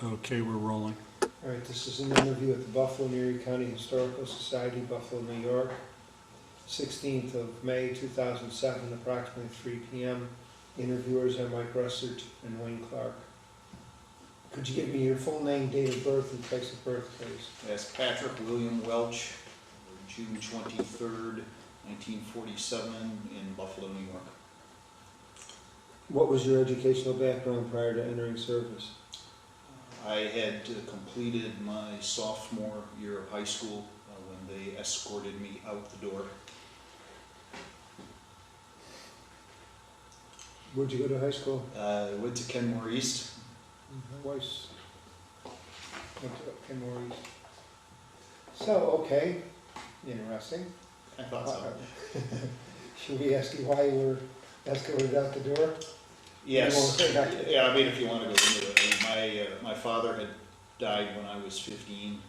Okay, we're rolling. All right, this is an interview at the Buffalo and Erie County Historical Society, Buffalo, New York, 16th of May, 2007, approximately 3 p.m. Interviewers are Mike Russert and Wayne Clark. Could you give me your full name, date of birth, and place of birth, please? Yes, Patrick William Welch, June 23rd, 1947, in Buffalo, New York. What was your educational background prior to entering service? I had completed my sophomore year of high school when they escorted me out the door. Where'd you go to high school? I went to Kenmore East. My wife's went to Kenmore East. So, okay, interesting. I thought so. Should we ask you why you were escorted out the door? Yes, yeah, I mean, if you want to go into it. I mean, my father had died when I was 15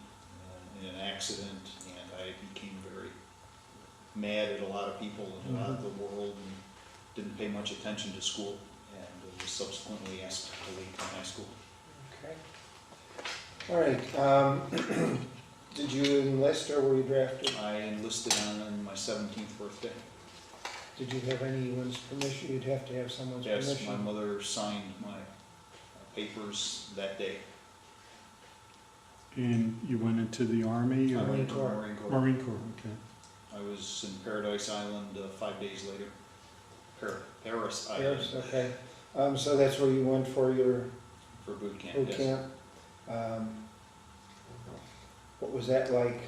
in an accident, and I became very mad at a lot of people and a lot of the world, and didn't pay much attention to school, and was subsequently asked to leave from high school. Okay. All right. Did you enlist or were you drafted? I enlisted on my 17th birthday. Did you have anyone's permission? You'd have to have someone's permission. Yes, my mother signed my papers that day. And you went into the Army? I Or? went to the Marine Corps. Marine Corps, okay. I was in Paradise Island 5 days later. Paris Island. Paris, okay. So that's where you went for your For boot camp, boot yes. camp. What was that like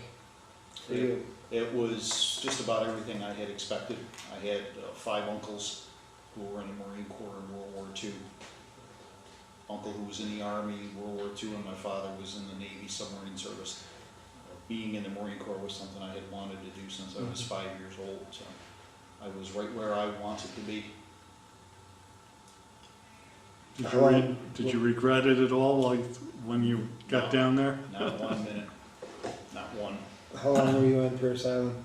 for you? It was just about everything I had expected. I had 5 uncles who were in the Marine Corps in World War II. Uncle who was in the Army, World War II, and my father was in the Navy submarine service. Being in the Marine Corps was something I had wanted to do since I was 5 years old, so I was right where I wanted to be. Did you regret it at all, like when you got down there? Not 1 minute, not one. How long were you on Paris Island?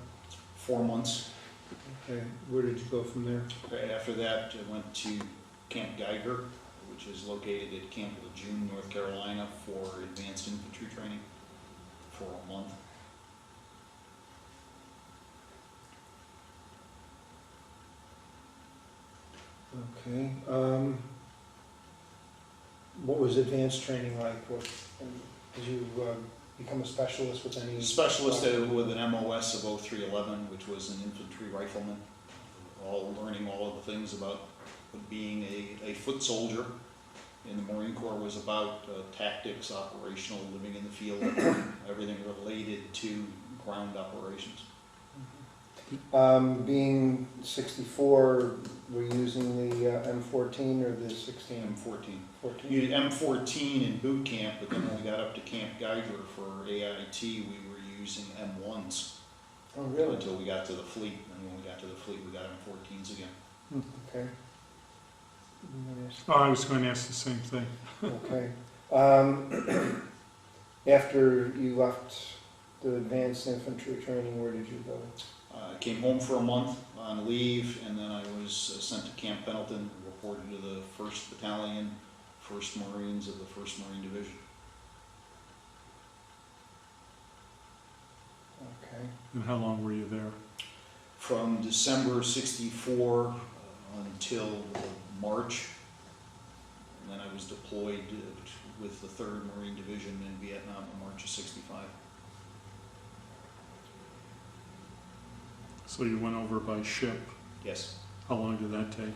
4 months. Okay. Where did you go from there? After that, I went to Camp Geiger, which is located at Camp Lejeune, North Carolina, for advanced infantry training for a month. Okay. What was advanced training like? Did you become a specialist with any? Specialist with an MOS of 0311, which was an infantry rifleman, learning all of the things about being a foot soldier in the Marine Corps was about tactics, operational, living in the field, everything related to ground operations. Being 64, were you using the M14 or the 16? M14. 14? You had M14 in boot camp, but then when we got up to Camp Geiger for AIT, we were using M1s. Oh, really? Until we got to the fleet, and when we got to the fleet, we got M14s again. Okay. Oh, I was going to ask the same thing. Okay. After you left the advanced infantry training, where did you go? I came home for a month on leave, and then I was sent to Camp Pendleton, reported to the 1st Battalion, 1st Marines of the 1st Marine Division. Okay. And how long were you there? From December '64 until March, and then I was deployed with the 3rd Marine Division in Vietnam in March of '65. So you went over by ship. Yes. How long did that take?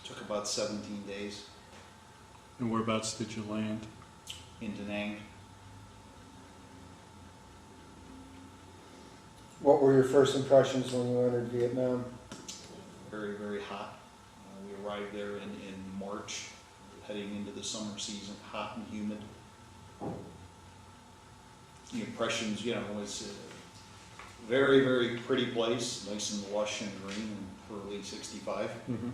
Took about 17 days. And whereabouts did you land? In Da Nang. What were your first impressions when you entered Vietnam? Very, very hot. We arrived there in March, heading into the summer season, hot and humid. The impressions, was a very, very pretty place, nice and lush and green in early '65. Mm-hmm.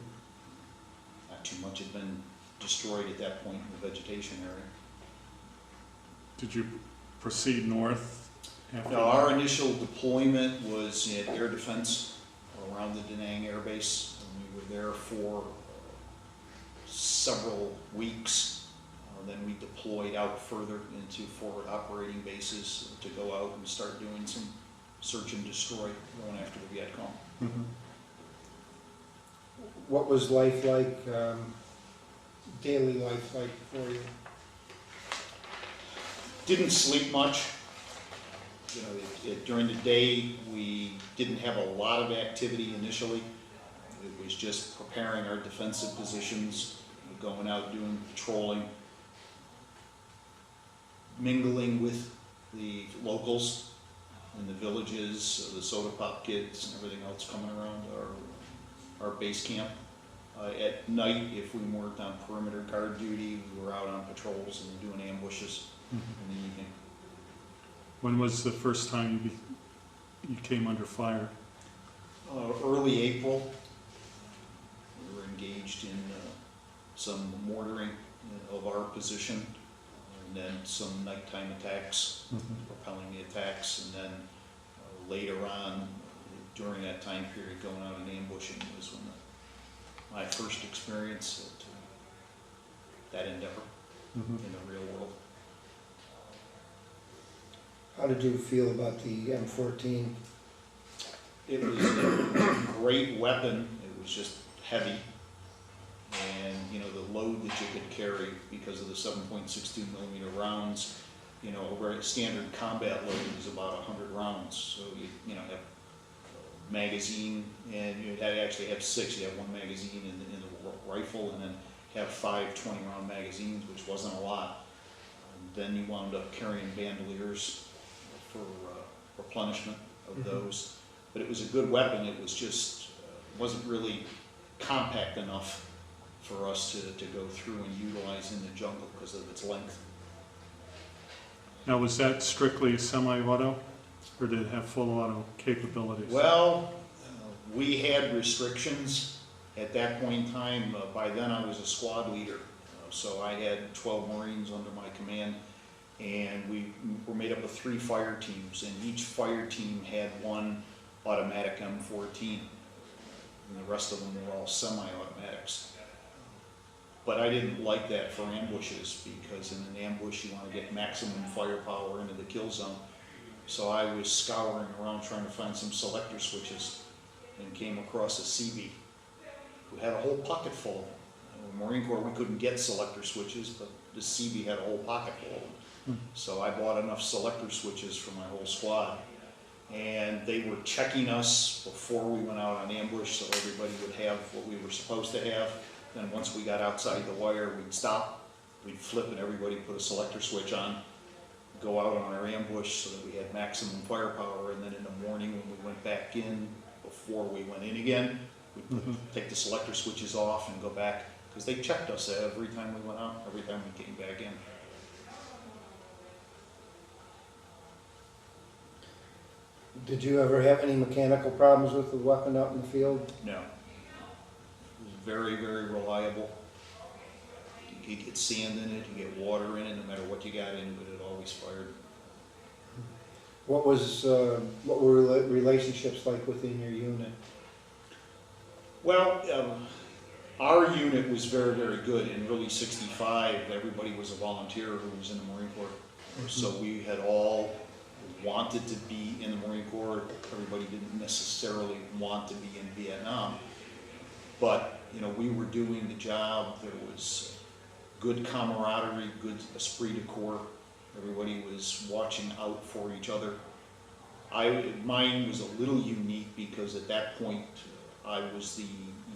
Not too much had been destroyed at that point in the vegetation area. Did you proceed north after? Now, our initial deployment was in air defense around the Da Nang Air Base, and we were there for several weeks. And then we deployed out further into forward operating bases to go out and start doing some search and destroy, going after the Viet Cong. Mhm. What was life like, daily life like for you? Didn't sleep much. You know, during the day, we didn't have a lot of activity initially. It was just preparing our defensive positions, going out doing patrolling, mingling with the locals in the villages, the soda pop kids and everything else coming around our base camp. At night, if we weren't on perimeter guard duty, we were out on patrols and doing ambushes in the evening. When was the first time you came under fire? Early April, we were engaged in some mortaring of our position, and then some nighttime attacks, repelling the attacks, and then later on, during that time period, going out and ambushing was when my first experience at that endeavor in the real world. How did you feel about the M14? It was a great weapon. It was just heavy, and you know the load that you could carry because of the 7.62 millimeter rounds. You know, a very standard combat load is about 100 rounds. So you know have a magazine, and you actually have 6. You have 1 magazine in the rifle, and then have 5 20-round magazines, which wasn't a lot. Then you wound up carrying bandoliers for replenishment of those. But it was a good weapon. It was just wasn't really compact enough for us to go through and utilize in the jungle because of its length. Now, was that strictly semi-auto, or did it have full auto capabilities? Well, we had restrictions at that point in time. By then I was a squad leader, so I had 12 Marines under my command, and we were made up of 3 fire teams, and each fire team had 1 automatic M14, and the rest of them were all semi-automatics. But I didn't like that for ambushes, because in an ambush you want to get maximum firepower into the kill zone. So I was scouring around trying to find some selector switches, and came across a CB who had a whole pocket full of them. In the Marine Corps we couldn't get selector switches, but the CB had a whole pocket full of them. So I bought enough selector switches for my whole squad. And they were checking us before we went out on ambush, so everybody would have what we were supposed to have. Then once we got outside the wire, we'd stop, we'd flip, and everybody put a selector switch on, go out on our ambush so that we had maximum firepower. And then in the morning when we went back in, before we went in again, we'd take the selector switches off and go back, because they checked us every time we went out, every time we came back in. Did you ever have any mechanical problems with the weapon out in the field? No. It was very, very reliable. You could get sand in it, you get water in it, no matter what you got into it, it always fired. What were relationships like within your unit? Well, our unit was very, very good. In really 65, everybody was a volunteer who was in the Marine Corps. So we had all wanted to be in the Marine Corps. Everybody didn't necessarily want to be in Vietnam. But, you know, we were doing the job. There was good camaraderie, good esprit de corps. Everybody was watching out for each other. Mine was a little unique because at that point I was the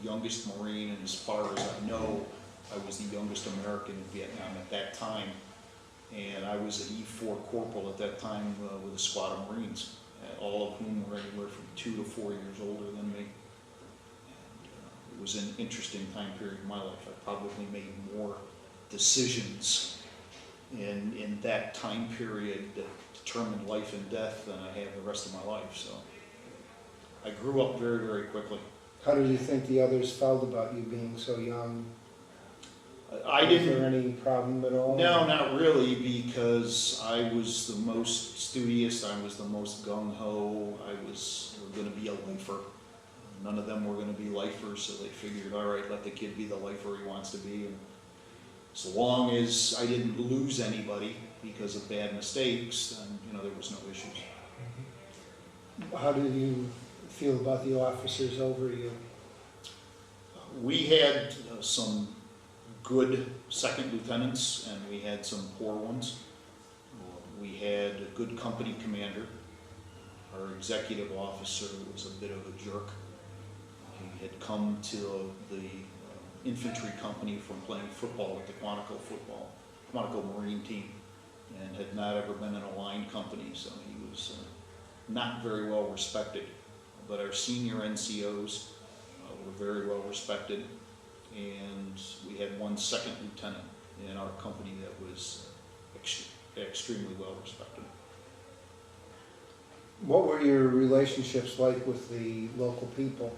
youngest Marine, and as far as I know, I was the youngest American in Vietnam at that time. And I was an E4 corporal at that time with a squad of Marines, all of whom were anywhere from 2 to 4 years older than me. And it was an interesting time period in my life. I probably made more decisions in that time period that determined life and death than I have the rest of my life. So I grew up very, very quickly. How did you think the others felt about you being so young? I didn't. Was there any problem at all? No, not really, because I was the most studious, I was the most gung-ho, I was going to be a lifer. None of them were going to be lifers, so they figured, all right, let the kid be the lifer he wants to be. And as long as I didn't lose anybody because of bad mistakes, then, you know, there was no issues. How do you feel about the officers over you? We had some good second lieutenants, and we had some poor ones. We had a good company commander. Our executive officer was a bit of a jerk. He had come to the infantry company from playing football at the Quantico Marine team, and had not ever been in a line company, so he was not very well respected. But our senior NCOs were very well respected, and we had one second lieutenant in our company that was extremely well respected. What were your relationships like with the local people?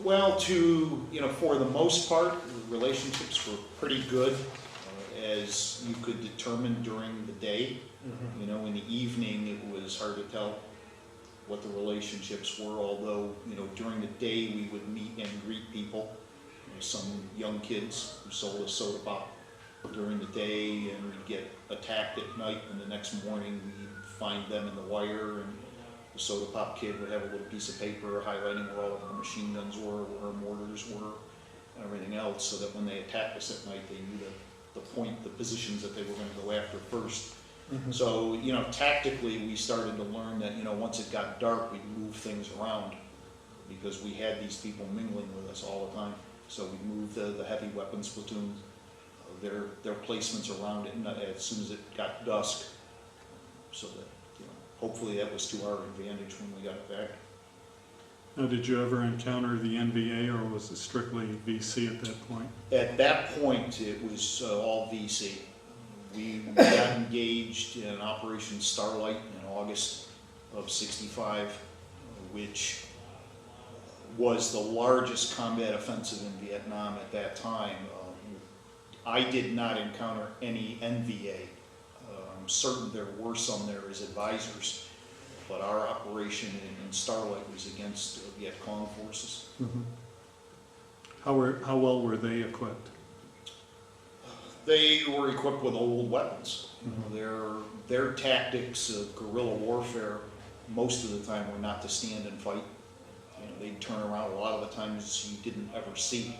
Well, for the most part, the relationships were pretty good, as you could determine during the day. You know, in the evening, it was hard to tell what the relationships were, although, you know, during the day we would meet and greet people. You know, some young kids who sold us soda pop during the day, and we'd get attacked at night, and the next morning we'd find them in the wire, and the soda pop kid would have a little piece of paper highlighting where all of our machine guns were, where our mortars were, and everything else, so that when they attacked us at night, they knew the positions that they were going to go after first. So, you know, tactically, we started to learn that, you know, once it got dark, we'd move things around, because we had these people mingling with us all the time. So we moved the heavy weapons platoon, their placements around it, and as soon as it got dusk, so that, you know, hopefully that was to our advantage when we got attacked. Now, did you ever encounter the NVA, or was it strictly VC at that point? At that point, it was all VC. We got engaged in Operation Starlight in August of '65, which was the largest combat offensive in Vietnam at that time. I did not encounter any NVA. I'm certain there were some there as advisors, but our operation in Starlight was against Viet Cong forces. How well were they equipped? They were equipped with old weapons. You know, their tactics of guerrilla warfare most of the time were not to stand and fight. You know, they'd turn around. A lot of the times you didn't ever see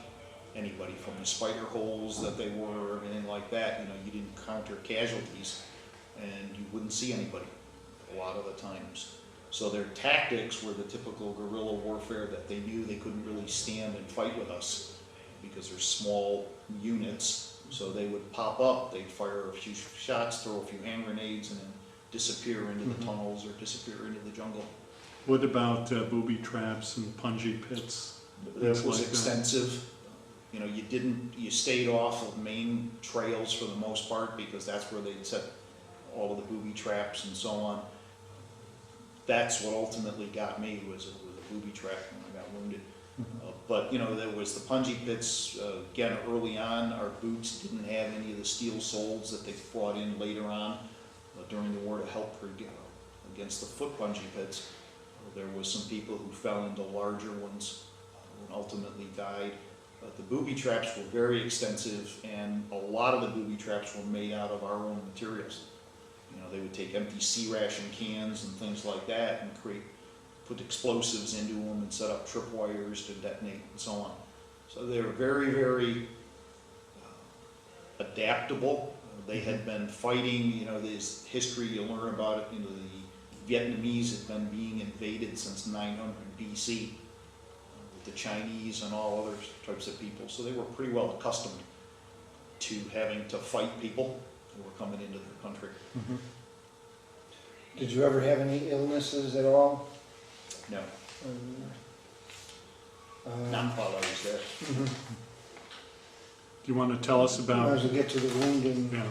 anybody from the spider holes that they were, or anything like that. You know, you didn't encounter casualties, and you wouldn't see anybody a lot of the times. So their tactics were the typical guerrilla warfare that they knew they couldn't really stand and fight with us because they're small units. So they would pop up, they'd fire a few shots, throw a few hand grenades, and then disappear into the tunnels or disappear into the jungle. What about booby traps and punji pits? It was extensive. You know, you stayed off of main trails for the most part, because that's where they'd set all of the booby traps and so on. That's what ultimately got me, was a booby trap when I got wounded. But, you know, there was the punji pits. Again, early on, our boots didn't have any of the steel soles that they brought in later on during the war to help against the foot punji pits. There was some people who fell into larger ones and ultimately died. But the booby traps were very extensive, and a lot of the booby traps were made out of our own materials. You know, they would take empty C-ration cans and things like that and put explosives into them and set up tripwires to detonate and so on. So they were very, very adaptable. They had been fighting, you know, there's history, you learn about it, you know, the Vietnamese had been being invaded since 900 BC with the Chinese and all other types of people. So they were pretty well accustomed to having to fight people who were coming into their country. Did you ever have any illnesses at all? No, not while I was there. Do you want to tell us about? As we get to the wounding. Yeah.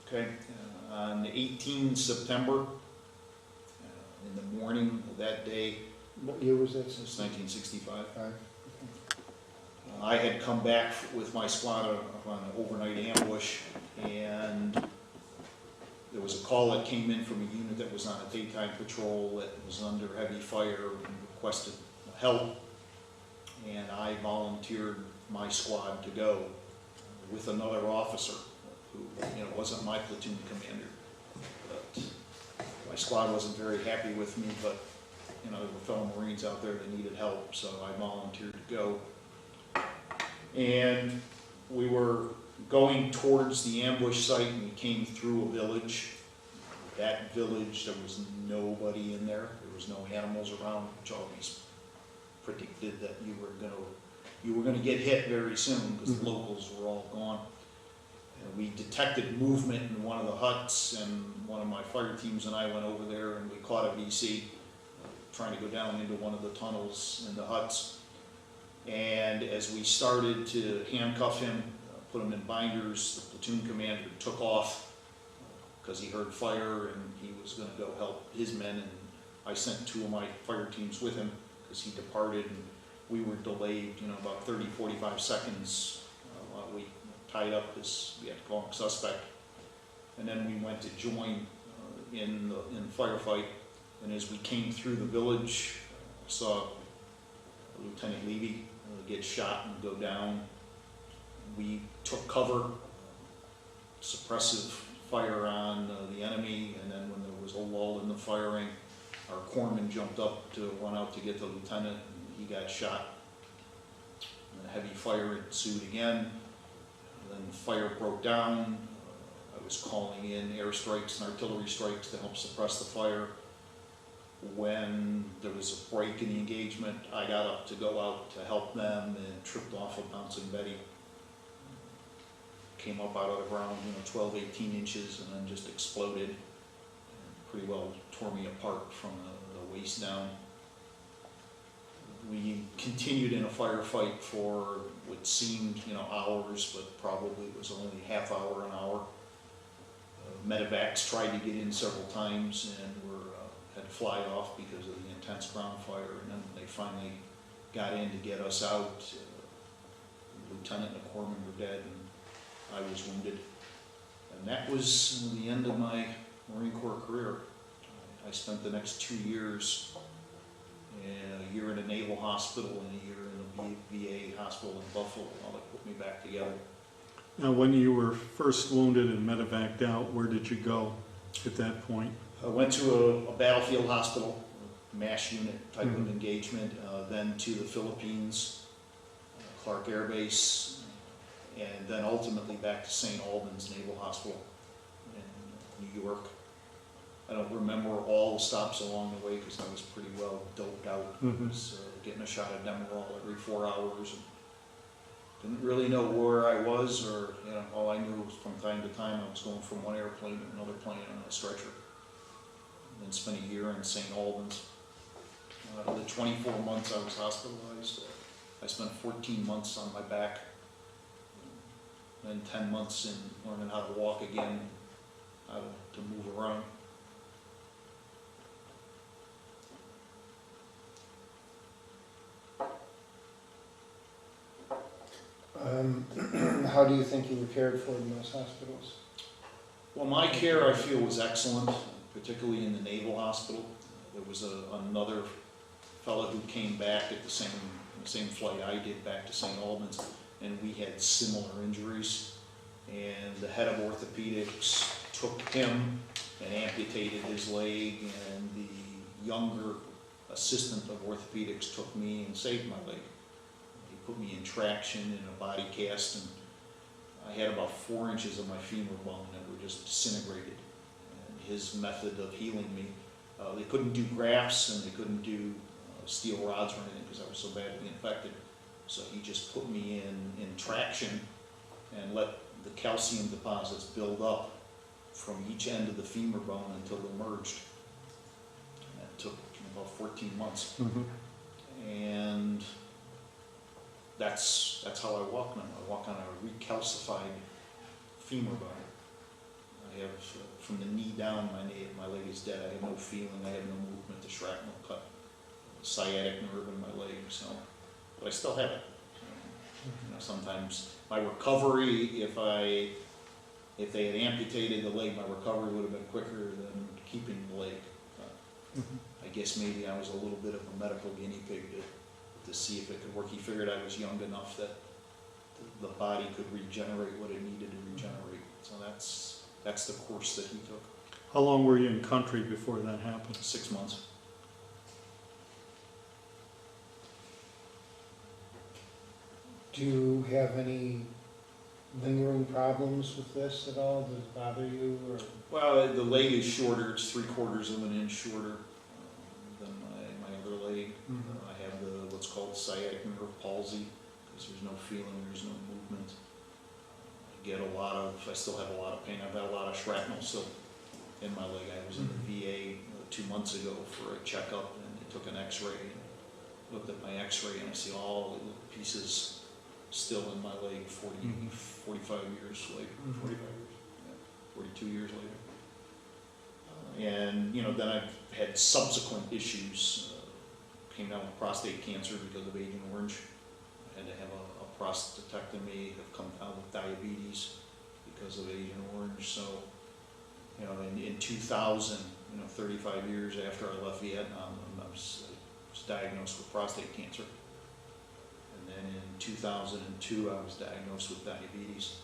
Okay, on 18 September, in the morning of that day, What year was that? it was 1965, I had come back with my squad on an overnight ambush, and there was a call that came in from a unit that was on a daytime patrol that was under heavy fire and requested help. And I volunteered my squad to go with another officer who, wasn't my platoon commander. But my squad wasn't very happy with me, but, there were fellow Marines out there that needed help, so I volunteered to go. And we were going towards the ambush site, and we came through a village. That village, there was nobody in there. There was no animals around, which always predicted that you were gonna get hit very soon because the locals were all gone. And we detected movement in one of the huts, and one of my fire teams and I went over there, and we caught a VC trying to go down into one of the tunnels in the huts. And as we started to handcuff him, put him in binders, the platoon commander took off because he heard fire and he was going to go help his men, and I sent 2 of my fire teams with him because he departed, and we were delayed, about 30-45 seconds while we tied up this, we had to call him suspect, and then we went to join in the firefight. And as we came through the village, I saw Lieutenant Levy get shot and go down. We took cover, suppressive fire on the enemy, and then when there was a lull in the firing, our corpsman jumped up to run out to get the lieutenant, and he got shot. And heavy fire ensued again, and then the fire broke down. I was calling in airstrikes and artillery strikes to help suppress the fire. When there was a break in the engagement, I got up to go out to help them and tripped off a bouncing Betty. Came up out of the ground, 12, 18 inches, and then just exploded. And pretty well tore me apart from the waist down. We continued in a firefight for what seemed, hours, but probably was only half hour, an hour. Medevacs tried to get in several times and had to fly off because of the intense ground fire, and then they finally got in to get us out. The lieutenant and the corpsman were dead, and I was wounded. And that was the end of my Marine Corps career. I spent the next 2 years, a year in a Naval hospital and a year in a VA hospital in Buffalo while they put me back together. Now, when you were first wounded and medevaced out, where did you go at that point? I went to a battlefield hospital, MASH unit type of engagement, then to the Philippines, Clark Air Base, and then ultimately back to St. Albans Naval Hospital in New York. I don't remember all the stops along the way because I was pretty well doped out. I was getting a shot of Demerol every 4 hours. And didn't really know where I was, or all I knew was from time to time I was going from one airplane to another plane on a stretcher. And spent a year in St. Albans. Out of the 24 months I was hospitalized, I spent 14 months on my back, and 10 months in learning how to walk again, how to move around. How do you think you were cared for in those hospitals? Well, my care, I feel, was excellent, particularly in the Naval Hospital. There was another fellow who came back at the same flight I did back to St. Albans, and we had similar injuries. And the head of orthopedics took him and amputated his leg, and the younger assistant of orthopedics took me and saved my leg. He put me in traction in a body cast, and I had about 4 inches of my femur bone that were just disintegrated. And his method of healing me, they couldn't do grafts and they couldn't do steel rods or anything because I was so badly infected. So he just put me in traction and let the calcium deposits build up from each end of the femur bone until they merged. And that took about 14 months. And that's how I walk now. I walk on a recalcified femur bone. I have, from the knee down, my leg is dead. I have no feeling, I have no movement. The shrapnel cut the sciatic nerve in my leg, so, but I still have it. Sometimes my recovery, if they had amputated the leg, my recovery would have been quicker than keeping the leg. I guess maybe I was a little bit of a medical guinea pig to see if it could work. He figured I was young enough that the body could regenerate what it needed to regenerate. So that's the course that he took. How long were you in country before that happened? 6 months. Do you have any lingering problems with this at all? Does it bother you, or? Well, the leg is shorter. It's 3/4 of an inch shorter than my other leg. I have what's called sciatic nerve palsy, because there's no feeling, there's no movement. I still have a lot of pain. I've got a lot of shrapnel still in my leg. I was in the VA 2 months ago for a checkup, and they took an x-ray, and looked at my x-ray, and I see all the little pieces still in my leg 45 years later, 45 years, yeah, 42 years later. And, then I've had subsequent issues. Came down with prostate cancer because of Agent Orange. I had to have a prostatectomy, have come down with diabetes because of Agent Orange. So, in 2000, 35 years after I left Vietnam, I was diagnosed with prostate cancer. And then in 2002, I was diagnosed with diabetes.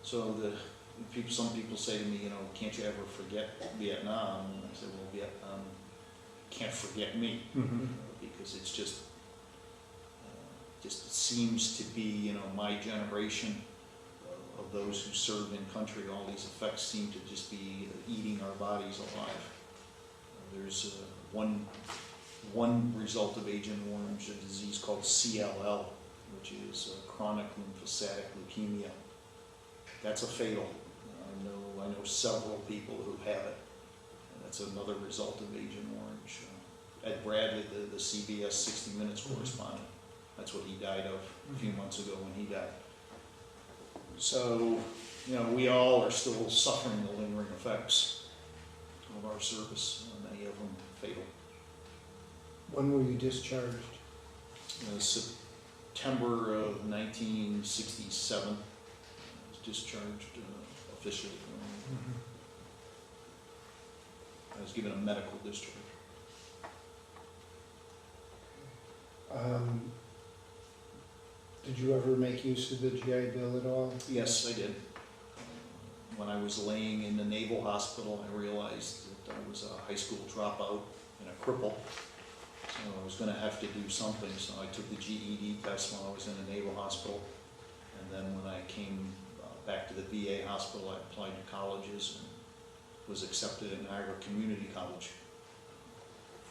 So some people say to me, can't you ever forget Vietnam? And I said, well, Vietnam can't forget me, because it's just seems to be, my generation of those who serve in country. All these effects seem to just be eating our bodies alive. There's one result of Agent Orange, a disease called CLL, which is chronic lymphocytic leukemia. That's a fatal. I know several people who have it. And that's another result of Agent Orange. Ed Bradley, the CBS 60 Minutes correspondent, that's what he died of a few months ago when he died. So, we all are still suffering the lingering effects of our service, many of them fatal. When were you discharged? September of 1967, I was discharged officially. I was given a medical discharge. Did you ever make use of the GI Bill at all? Yes, I did. When I was laying in the Naval Hospital, I realized that I was a high school dropout and a cripple. So I was going to have to do something. So I took the GED test while I was in the Naval Hospital. And then when I came back to the VA hospital, I applied to colleges and was accepted at Niagara Community College,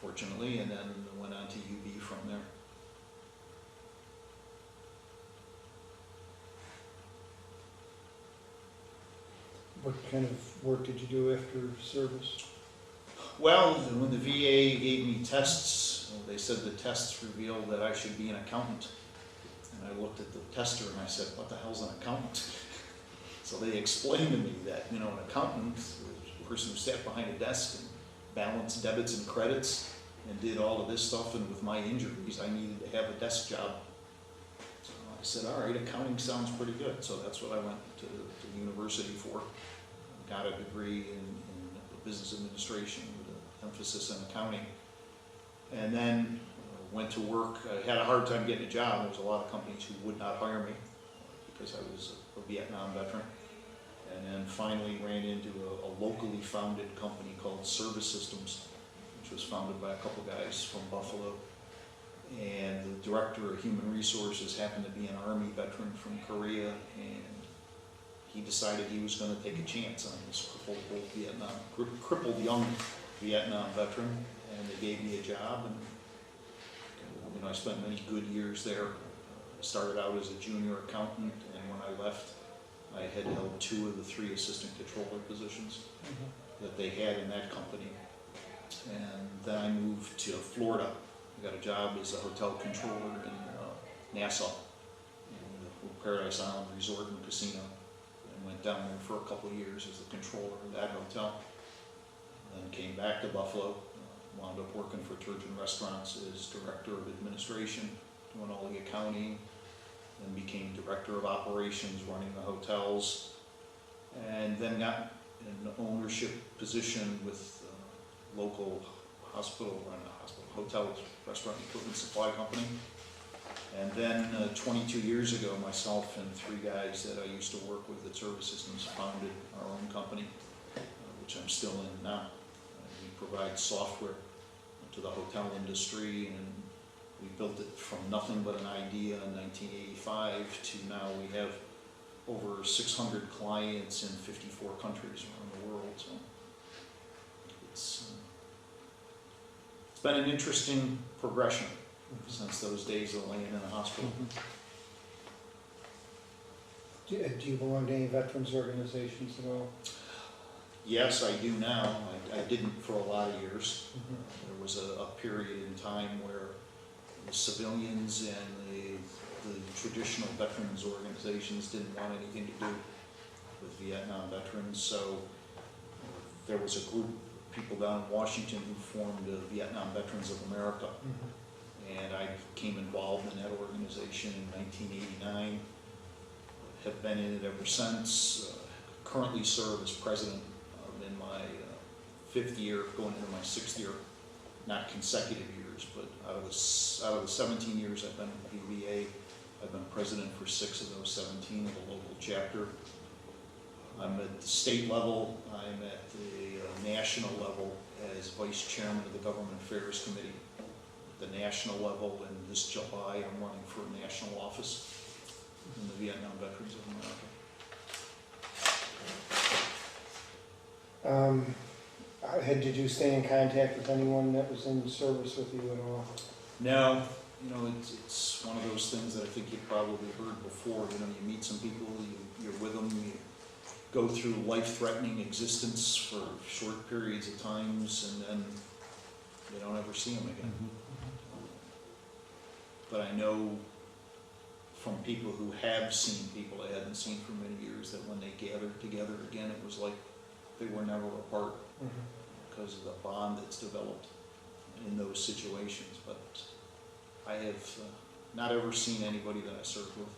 fortunately, and then went on to UB from there. What kind of work did you do after service? Well, when the VA gave me tests, they said the tests revealed that I should be an accountant. And I looked at the tester and I said, what the hell's an accountant? So they explained to me that, an accountant was a person who sat behind a desk and balanced debits and credits and did all of this stuff, and with my injuries, I needed to have a desk job. So I said, all right, accounting sounds pretty good. So that's what I went to university for. Got a degree in business administration with an emphasis in accounting. And then went to work. I had a hard time getting a job. There was a lot of companies who would not hire me because I was a Vietnam veteran. And then finally ran into a locally founded company called Service Systems, which was founded by a couple guys from Buffalo. And the director of human resources happened to be an Army veteran from Korea, and he decided he was going to take a chance on this crippled young Vietnam veteran, and they gave me a job, and I spent many good years there. Started out as a junior accountant, and when I left, I had held 2 of the 3 assistant controller positions that they had in that company. And then I moved to Florida. I got a job as a hotel controller in Nassau, in the Paradise Island Resort and Casino. And went down there for a couple of years as the controller of that hotel. Then came back to Buffalo, wound up working for Turgeon Restaurants as director of administration, doing all the accounting, then became director of operations, running the hotels, and then got an ownership position with local hotel restaurant equipment supply company. And then 22 years ago, myself and 3 guys that I used to work with at Service Systems founded our own company, which I'm still in now. We provide software to the hotel industry, and we built it from nothing but an idea in 1985 to now we have over 600 clients in 54 countries around the world. So it's been an interesting progression since those days of laying in a hospital. Do you belong to any veterans organizations at all? Yes, I do now. I didn't for a lot of years. There was a period in time where the civilians and the traditional veterans organizations didn't want anything to do with Vietnam veterans, so there was a group of people down in Washington who formed the Vietnam Veterans of America, and I became involved in that organization in 1989, have been in it ever since, currently serve as president in my 5th year, going into my 6th year, not consecutive years, but out of the 17 years I've been with VBA, I've been president for 6 of those 17 of the local chapter. I'm at the state level, I'm at the national level as vice chairman of the Government Affairs Committee. At the national level, and this July I'm running for a national office in the Vietnam Veterans of America. Did you stay in contact with anyone that was in service with you at all? No, it's one of those things that I think you've probably heard before. You meet some people, you're with them, you go through life-threatening existence for short periods of times, and then you don't ever see them again. But I know from people who have seen people I hadn't seen for many years that when they gathered together again, it was like they were never apart because of the bond that's developed in those situations. But I have not ever seen anybody that I served with.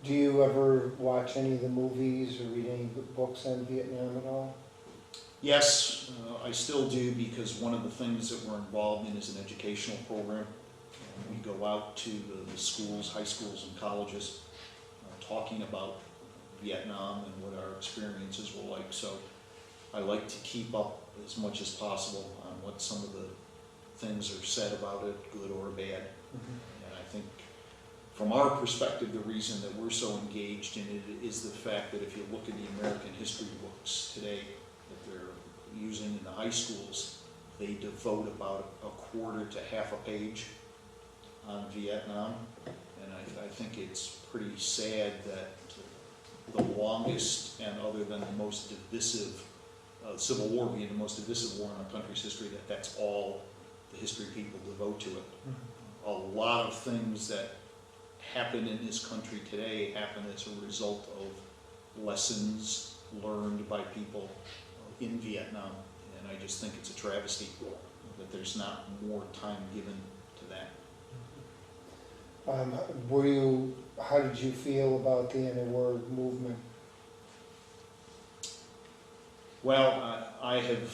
Do you ever watch any of the movies or read any books on Vietnam at all? Yes, I still do, because one of the things that we're involved in is an educational program. We go out to the schools, high schools and colleges, talking about Vietnam and what our experiences were like. So I like to keep up as much as possible on what some of the things are said about it, good or bad. And I think from our perspective, the reason that we're so engaged in it is the fact that if you look at the American history books today that they're using in the high schools, they devote about a quarter to half a page on Vietnam. And I think it's pretty sad that the longest and other than the most divisive Civil War being the most divisive war in our country's history, that's all the history people devote to it. A lot of things that happen in this country today happen as a result of lessons learned by people in Vietnam, and I just think it's a travesty that there's not more time given to that. How did you feel about the anti-war movement? Well, I have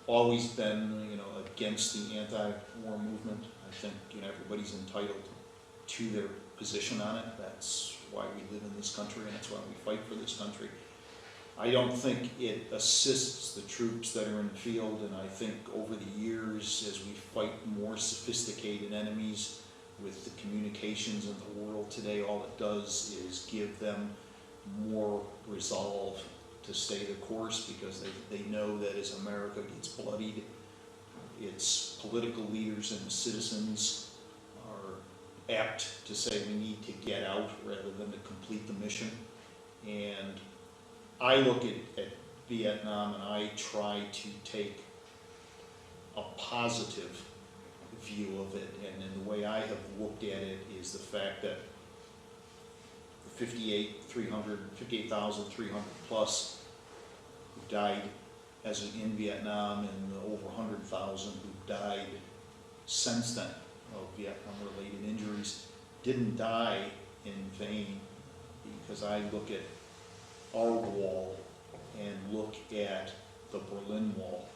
always been, against the anti-war movement. I think, everybody's entitled to their position on it. That's why we live in this country, and that's why we fight for this country. I don't think it assists the troops that are in the field, and I think over the years, as we fight more sophisticated enemies with the communications in the world today, all it does is give them more resolve to stay the course, because they know that as America gets bloodied, its political leaders and the citizens are apt to say we need to get out rather than to complete the mission. And I look at Vietnam and I try to take a positive view of it, and the way I have looked at it is the fact that the 58,300 plus who died in Vietnam, and the over 100,000 who died since then of Vietnam-related injuries didn't die in vain, because I look at our wall and look at the Berlin Wall,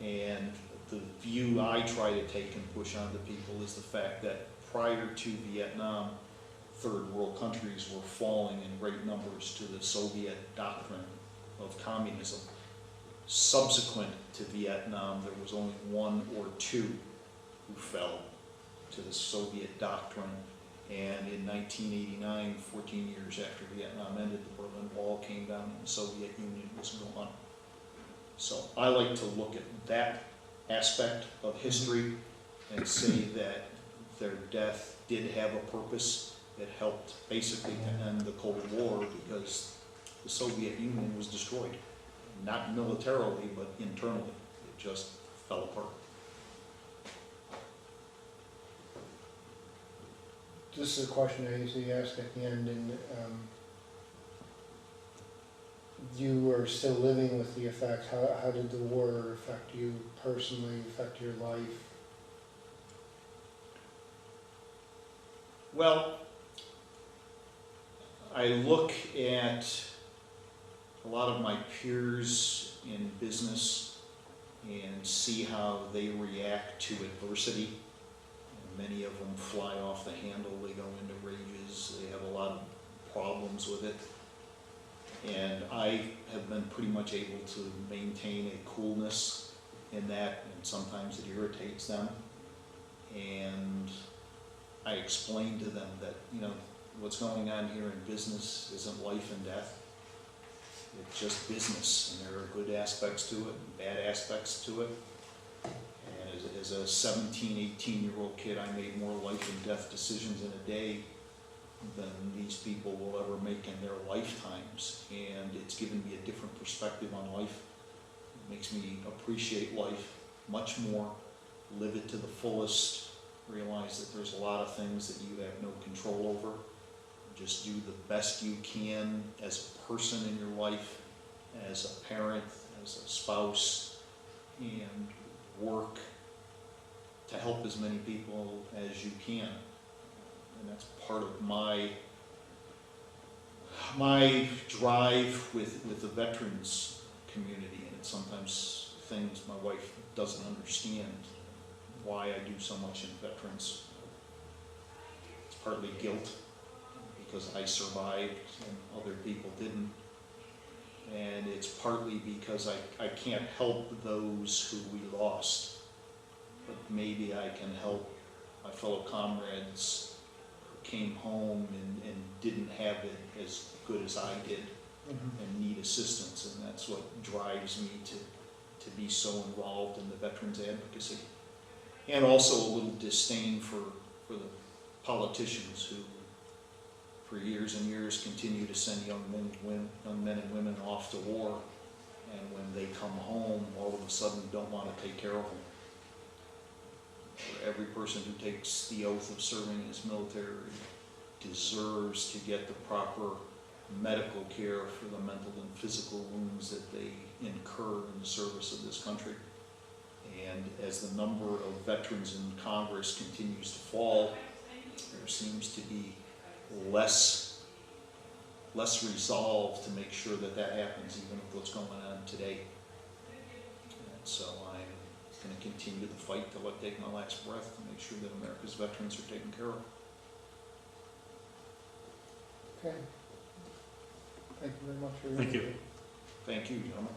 and the view I try to take and push onto people is the fact that prior to Vietnam, third world countries were falling in great numbers to the Soviet doctrine of communism. Subsequent to Vietnam, there was only one or two who fell to the Soviet doctrine. And in 1989, 14 years after Vietnam ended, the Berlin Wall came down and the Soviet Union was gone. So I like to look at that aspect of history and say that their death did have a purpose. It helped basically to end the Cold War because the Soviet Union was destroyed. Not militarily, but internally. It just fell apart. This is a question I usually ask at the end, and you are still living with the effect. How did the war affect you personally, affect your life? Well, I look at a lot of my peers in business and see how they react to adversity. And many of them fly off the handle, they go into rages, they have a lot of problems with it. And I have been pretty much able to maintain a coolness in that, and sometimes it irritates them. And I explain to them that, you know, what's going on here in business isn't life and death. It's just business, and there are good aspects to it and bad aspects to it. And as a 17, 18-year-old kid, I made more life and death decisions in a day than these people will ever make in their lifetimes. And it's given me a different perspective on life. It makes me appreciate life much more, live it to the fullest, realize that there's a lot of things that you have no control over. Just do the best you can as a person in your life, as a parent, as a spouse, and work to help as many people as you can. And that's part of my drive with the veterans community. And it's sometimes things my wife doesn't understand why I do so much in veterans. It's partly guilt, because I survived and other people didn't. And it's partly because I can't help those who we lost, but maybe I can help my fellow comrades who came home and didn't have it as good as I did and need assistance. And that's what drives me to be so involved in the veterans advocacy. And also a little disdain for the politicians who for years and years continue to send young men and women off to war, and when they come home, all of a sudden don't want to take care of them. For every person who takes the oath of serving in his military deserves to get the proper medical care for the mental and physical wounds that they incur in the service of this country. And as the number of veterans in Congress continues to fall, there seems to be less resolve to make sure that happens, even with what's going on today. And so I'm going to continue the fight till I take my last breath to make sure that America's veterans are taken care of. Okay. Thank you very much for your Thank you. input. Thank you, gentlemen.